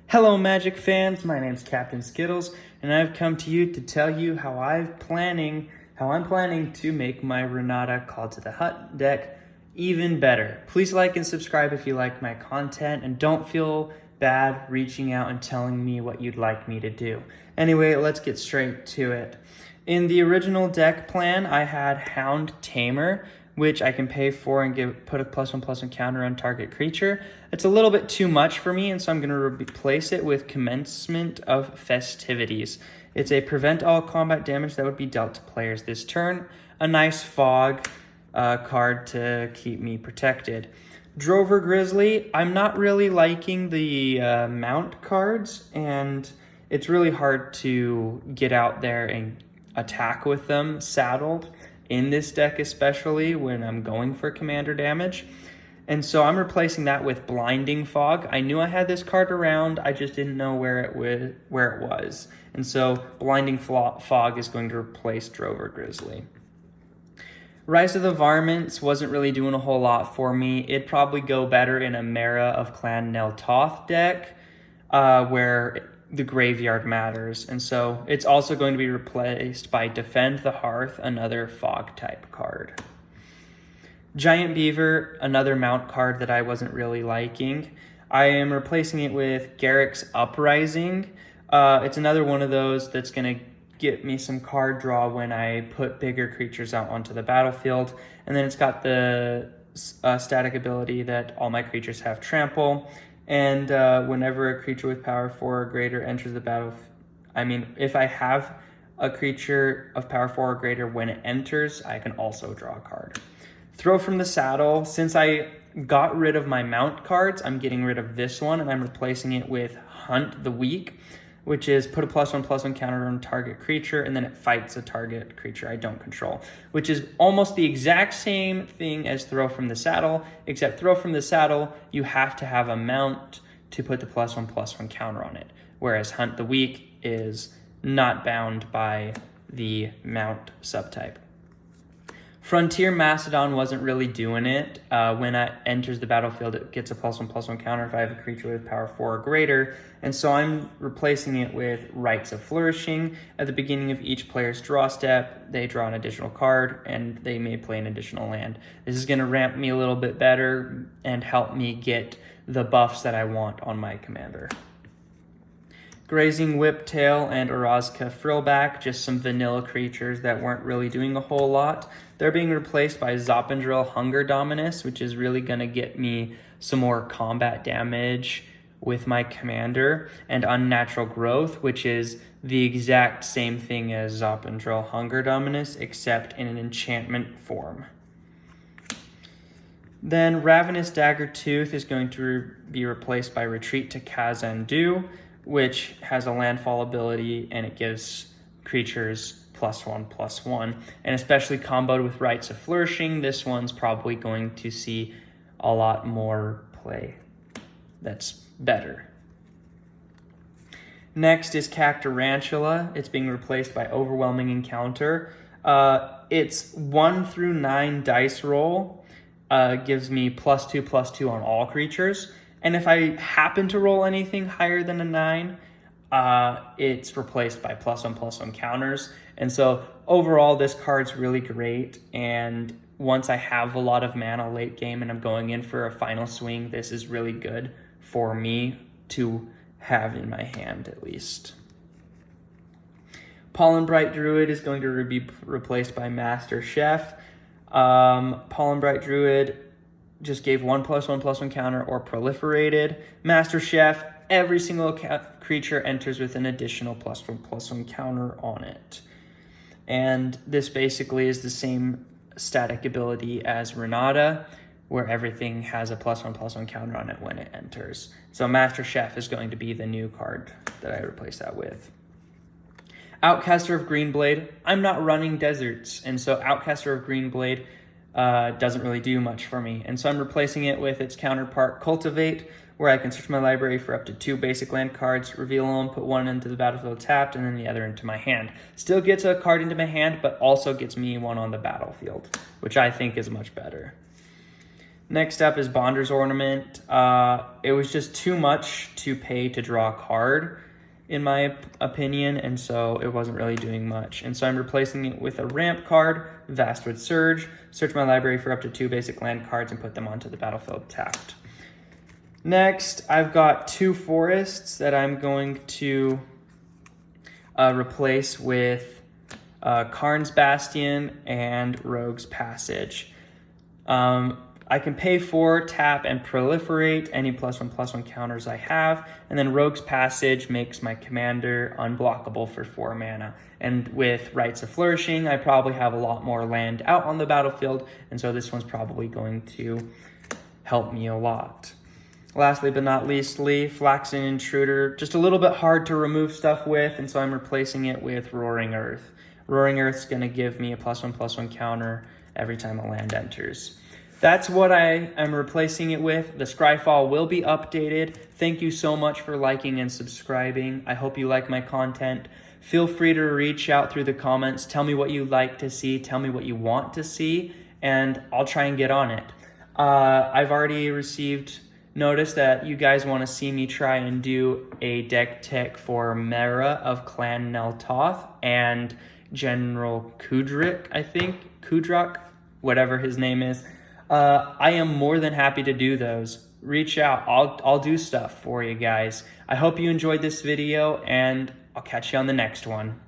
Hello Magic fans, my name's Captain Skittles, and I've come to you to tell you how I'm planning to make my Renata Call to the Hut deck even better. Please like and subscribe if you like my content, and don't feel bad reaching out and telling me what you'd like me to do. Anyway, let's get straight to it. In the original deck plan, I had Hound Tamer, which I can pay for and put a +1/+1 counter on target creature. It's a little bit too much for me, and so I'm going to replace it with Commencement of Festivities. It's a prevent all combat damage that would be dealt to players this turn. A nice fog card to keep me protected. Drover Grizzly, I'm not really liking the mount cards, and it's really hard to get out there and attack with them saddled in this deck, especially when I'm going for commander damage. And so I'm replacing that with Blinding Fog. I knew I had this card around, I just didn't know where it was. And so Blinding Fog is going to replace Drover Grizzly. Rise of the Varmints wasn't really doing a whole lot for me. It'd probably go better in a Mara of Clan Neltoth deck, where the graveyard matters. And so it's also going to be replaced by Defend the Hearth, another fog type card. Giant Beaver, another mount card that I wasn't really liking. I am replacing it with Garrick's Uprising. It's another one of those that's going to get me some card draw when I put bigger creatures out onto the battlefield. And then it's got the static ability that all my creatures have trample. And whenever a creature with power 4 or greater enters the battle, if I have a creature of power 4 or greater when it enters, I can also draw a card. Throw from the Saddle. Since I got rid of my mount cards, I'm getting rid of this one, and I'm replacing it with Hunt the Weak, which is put a +1/+1 counter on target creature, and then it fights a target creature I don't control, which is almost the exact same thing as Throw from the Saddle, except Throw from the Saddle, you have to have a mount to put the +1/+1 counter on it, whereas Hunt the Weak is not bound by the mount subtype. Frontier Mastodon wasn't really doing it. When it enters the battlefield, it gets a +1/+1 counter if I have a creature with power 4 or greater, and so I'm replacing it with Rites of Flourishing. At the beginning of each player's draw step, they draw an additional card, and they may play an additional land. This is going to ramp me a little bit better and help me get the buffs that I want on my commander. Grazing Whiptail and Orazka Frillback, just some vanilla creatures that weren't really doing a whole lot. They're being replaced by Zopandrel Hunger Dominus, which is really going to get me some more combat damage with my commander, and Unnatural Growth, which is the exact same thing as Zopandrel Hunger Dominus, except in an enchantment form. Then Ravenous Daggertooth is going to be replaced by Retreat to Kazandu, which has a landfall ability, and it gives creatures +1/+1. And especially comboed with Rites of Flourishing, this one's probably going to see a lot more play that's better. Next is Cactarantula. It's being replaced by Overwhelming Encounter. It's 1 through 9 dice roll, gives me +2/+2 on all creatures. And if I happen to roll anything higher than a 9, it's replaced by +1/+1 counters. And so overall, this card's really great. And once I have a lot of mana late game and I'm going in for a final swing, this is really good for me to have in my hand, at least. Pollenbright Druid is going to be replaced by Master Chef. Pollenbright Druid just gave 1 +1/+1 counter or proliferated. Master Chef, every single creature enters with an additional +1/+1 counter on it. And this basically is the same static ability as Renata, where everything has a +1/+1 counter on it when it enters. So Master Chef is going to be the new card that I replace that with. Outcaster of Greenblade. I'm not running deserts, and so Outcaster of Greenblade doesn't really do much for me. And so I'm replacing it with its counterpart, Cultivate, where I can search my library for up to 2 basic land cards, reveal them, put one into the battlefield tapped, and then the other into my hand. Still gets a card into my hand, but also gets me one on the battlefield, which I think is much better. Next up is Bonder's Ornament. It was just too much to pay to draw a card, in my opinion, and so it wasn't really doing much. And so I'm replacing it with a ramp card, Vastwood Surge. Search my library for up to 2 basic land cards and put them onto the battlefield tapped. Next, I've got 2 forests that I'm going to replace with Karn's Bastion and Rogue's Passage. I can pay 4, tap, and proliferate any +1/+1 counters I have, and then Rogue's Passage makes my commander unblockable for 4 mana. And with Rites of Flourishing, I probably have a lot more land out on the battlefield, and so this one's probably going to help me a lot. Lastly but not leastly, Flaxen Intruder, just a little bit hard to remove stuff with, and so I'm replacing it with Roaring Earth. Roaring Earth's going to give me a +1/+1 counter every time a land enters. That's what I am replacing it with. The Scryfall will be updated. Thank you so much for liking and subscribing. I hope you like my content. Feel free to reach out through the comments. Tell me what you'd like to see. Tell me what you want to see, and I'll try and get on it. I've already received notice that you guys want to see me try and do a deck tech for Mera of Clan Neltoth and General Kudrak, whatever his name is. I am more than happy to do those. Reach out. I'll do stuff for you guys. I hope you enjoyed this video, and I'll catch you on the next one.